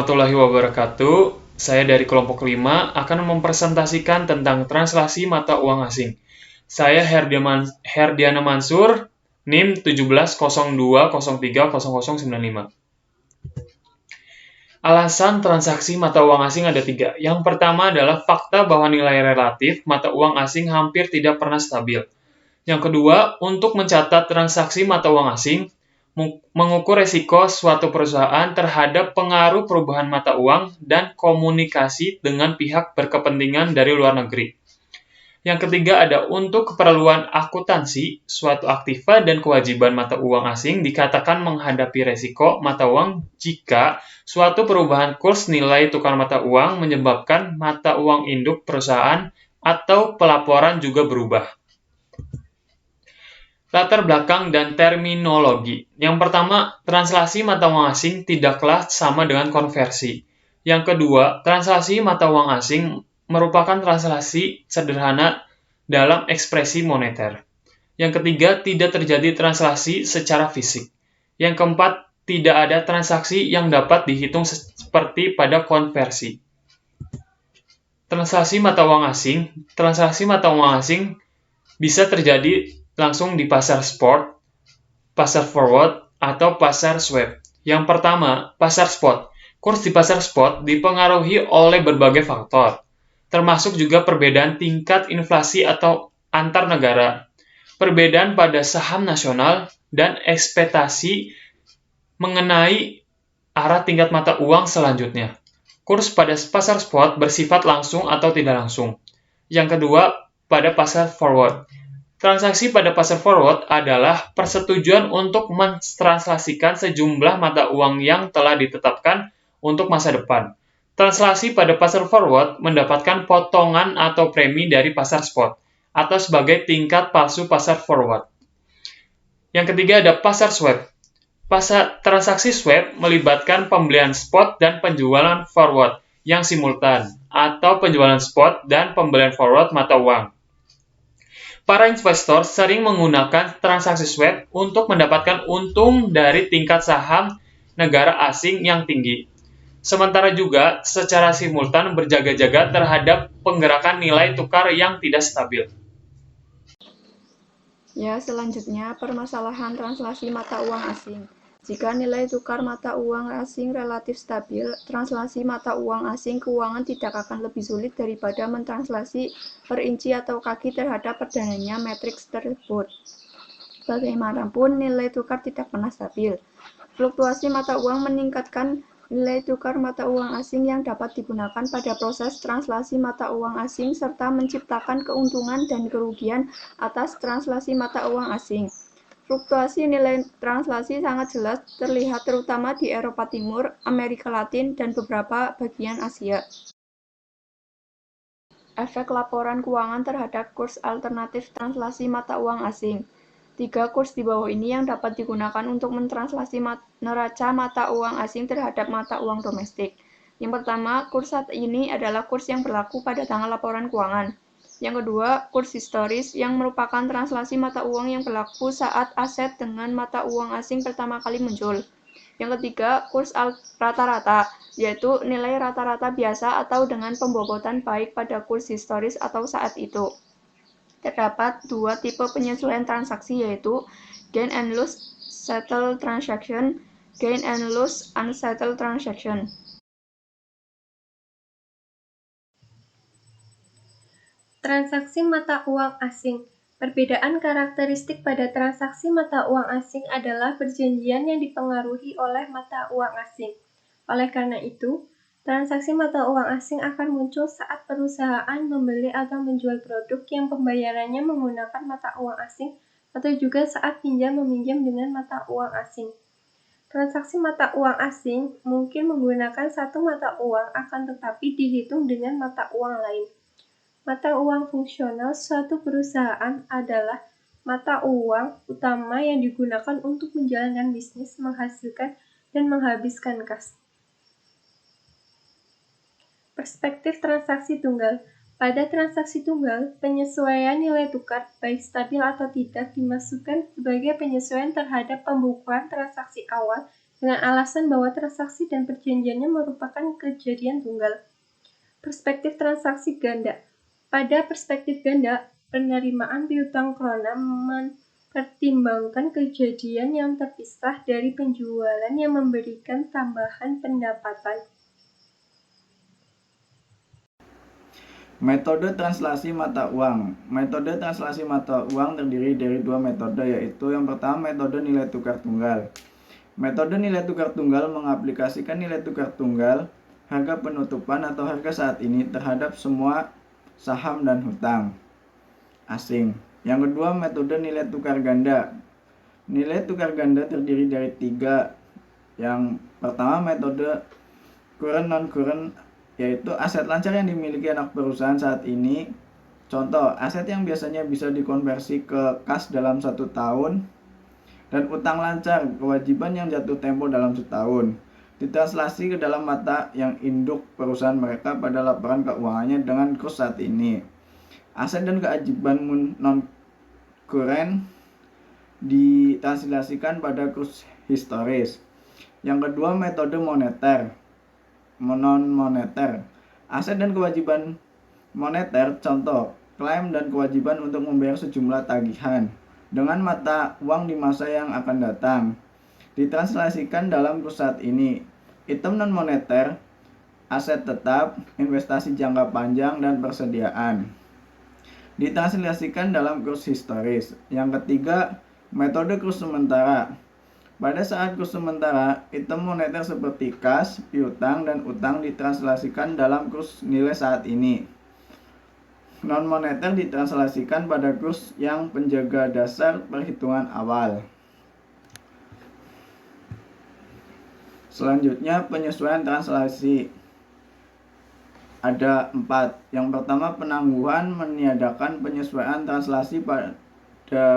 warahmatullahi wabarakatuh. Saya dari kelompok 5 akan mempresentasikan tentang translasi mata uang asing. Saya Herdiana Mansur, NIM 1702030095. Alasan transaksi mata uang asing ada 3. Yang pertama adalah fakta bahwa nilai relatif mata uang asing hampir tidak pernah stabil. Yang kedua, untuk mencatat transaksi mata uang asing, mengukur resiko suatu perusahaan terhadap pengaruh perubahan mata uang dan komunikasi dengan pihak berkepentingan dari luar negeri. Yang ketiga ada untuk keperluan akuntansi, suatu aktiva dan kewajiban mata uang asing dikatakan menghadapi resiko mata uang jika suatu perubahan kurs nilai tukar mata uang menyebabkan mata uang induk perusahaan atau pelaporan juga berubah. Latar belakang dan terminologi. Yang pertama, translasi mata uang asing tidaklah sama dengan konversi. Yang kedua, translasi mata uang asing merupakan translasi sederhana dalam ekspresi moneter. Yang ketiga, tidak terjadi translasi secara fisik. Yang keempat, tidak ada transaksi yang dapat dihitung seperti pada konversi. Transaksi mata uang asing bisa terjadi langsung di pasar spot, pasar forward, atau pasar swap. Yang pertama, pasar spot. Kurs di pasar spot dipengaruhi oleh berbagai faktor, termasuk juga perbedaan tingkat inflasi atau antar negara, perbedaan pada saham nasional, dan ekspektasi mengenai arah tingkat mata uang selanjutnya. Kurs pada pasar spot bersifat langsung atau tidak langsung. Yang kedua, pada pasar forward. Transaksi pada pasar forward adalah persetujuan untuk mentranslasikan sejumlah mata uang yang telah ditetapkan untuk masa depan. Translasi pada pasar forward mendapatkan potongan atau premi dari pasar spot, atau sebagai tingkat palsu pasar forward. Yang ketiga ada pasar swap. Transaksi swap melibatkan pembelian spot dan penjualan forward yang simultan, atau penjualan spot dan pembelian forward mata uang. Para investor sering menggunakan transaksi swap untuk mendapatkan untung dari tingkat saham negara asing yang tinggi. Sementara juga secara simultan berjaga-jaga terhadap penggerakan nilai tukar yang tidak stabil. Ya, selanjutnya permasalahan translasi mata uang asing. Jika nilai tukar mata uang asing relatif stabil, translasi mata uang asing keuangan tidak akan lebih sulit daripada mentranslasi per inci atau kaki terhadap perdananya matriks tersebut. Bagaimanapun, nilai tukar tidak pernah stabil. Fluktuasi mata uang meningkatkan nilai tukar mata uang asing yang dapat digunakan pada proses translasi mata uang asing serta menciptakan keuntungan dan kerugian atas translasi mata uang asing. Fluktuasi nilai translasi sangat jelas terlihat terutama di Eropa Timur, Amerika Latin, dan beberapa bagian Asia. Efek laporan keuangan terhadap kurs alternatif translasi mata uang asing. 3 kurs di bawah ini yang dapat digunakan untuk mentranslasi neraca mata uang asing terhadap mata uang domestik. Yang pertama, kurs saat ini adalah kurs yang berlaku pada tanggal laporan keuangan. Yang kedua, kurs historis yang merupakan translasi mata uang yang berlaku saat aset dengan mata uang asing pertama kali muncul. Yang ketiga, kurs rata-rata, yaitu nilai rata-rata biasa atau dengan pembobotan baik pada kurs historis atau saat itu. Terdapat 2 tipe penyesuaian transaksi, yaitu gain and loss settled transaction, gain and loss unsettled transaction. Transaksi mata uang asing. Perbedaan karakteristik pada transaksi mata uang asing adalah perjanjian yang dipengaruhi oleh mata uang asing. Oleh karena itu, transaksi mata uang asing akan muncul saat perusahaan membeli atau menjual produk yang pembayarannya menggunakan mata uang asing atau juga saat pinjam meminjam dengan mata uang asing. Transaksi mata uang asing mungkin menggunakan satu mata uang akan tetapi dihitung dengan mata uang lain. Mata uang fungsional suatu perusahaan adalah mata uang utama yang digunakan untuk menjalankan bisnis, menghasilkan, dan menghabiskan kas. Perspektif transaksi tunggal. Pada transaksi tunggal, penyesuaian nilai tukar, baik stabil atau tidak, dimasukkan sebagai penyesuaian terhadap pembukuan transaksi awal dengan alasan bahwa transaksi dan perjanjiannya merupakan kejadian tunggal. Perspektif transaksi ganda. Pada perspektif ganda, penerimaan piutang krona mempertimbangkan kejadian yang terpisah dari penjualan yang memberikan tambahan pendapatan. Metode translasi mata uang. Metode translasi mata uang terdiri dari dua metode, yaitu yang pertama metode nilai tukar tunggal. Metode nilai tukar tunggal mengaplikasikan nilai tukar tunggal harga penutupan atau harga saat ini terhadap semua saham dan hutang asing. Yang kedua metode nilai tukar ganda. Nilai tukar ganda terdiri dari tiga. Yang pertama metode current non-current, yaitu aset lancar yang dimiliki anak perusahaan saat ini. Contoh, aset yang biasanya bisa dikonversi ke kas dalam 1 tahun, dan utang lancar, kewajiban yang jatuh tempo dalam setahun, ditranslasi ke dalam mata yang induk perusahaan mereka pada laporan keuangannya dengan kurs saat ini. Aset dan kewajiban non-current ditranslasikan pada kurs historis. Yang kedua metode moneter, non-moneter. Aset dan kewajiban moneter, contoh, klaim dan kewajiban untuk membayar sejumlah tagihan dengan mata uang di masa yang akan datang, ditranslasikan dalam kurs saat ini. Item non-moneter, aset tetap, investasi jangka panjang, dan persediaan, ditranslasikan dalam kurs historis. Yang ketiga, metode kurs sementara. Pada saat kurs sementara, item moneter seperti kas, piutang, dan utang ditranslasikan dalam kurs nilai saat ini. Non-moneter ditranslasikan pada kurs yang penjaga dasar perhitungan awal. Selanjutnya, penyesuaian translasi. Ada 4. Yang pertama, penangguhan meniadakan penyesuaian translasi pada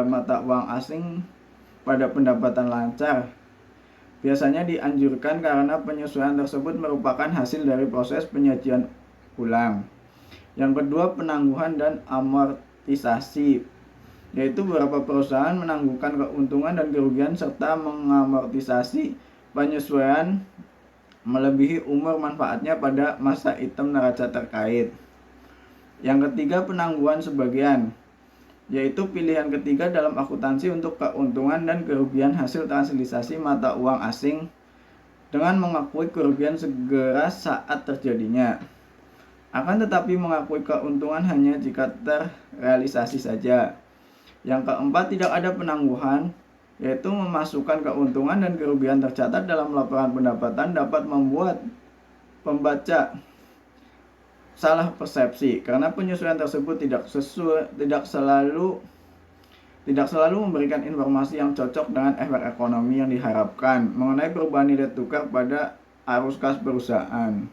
mata uang asing pada pendapatan lancar. Biasanya dianjurkan karena penyesuaian tersebut merupakan hasil dari proses penyajian ulang. Yang kedua, penangguhan dan amortisasi, yaitu beberapa perusahaan menangguhkan keuntungan dan kerugian serta mengamortisasi penyesuaian melebihi umur manfaatnya pada masa item neraca terkait. Yang ketiga, penangguhan sebagian, yaitu pilihan ketiga dalam akuntansi untuk keuntungan dan kerugian hasil translasi mata uang asing dengan mengakui kerugian segera saat terjadinya, akan tetapi mengakui keuntungan hanya jika terrealisasi saja. Yang keempat, tidak ada penangguhan, yaitu memasukkan keuntungan dan kerugian tercatat dalam laporan pendapatan dapat membuat pembaca salah persepsi karena penyesuaian tersebut tidak selalu memberikan informasi yang cocok dengan efek ekonomi yang diharapkan mengenai perubahan nilai tukar pada arus kas perusahaan.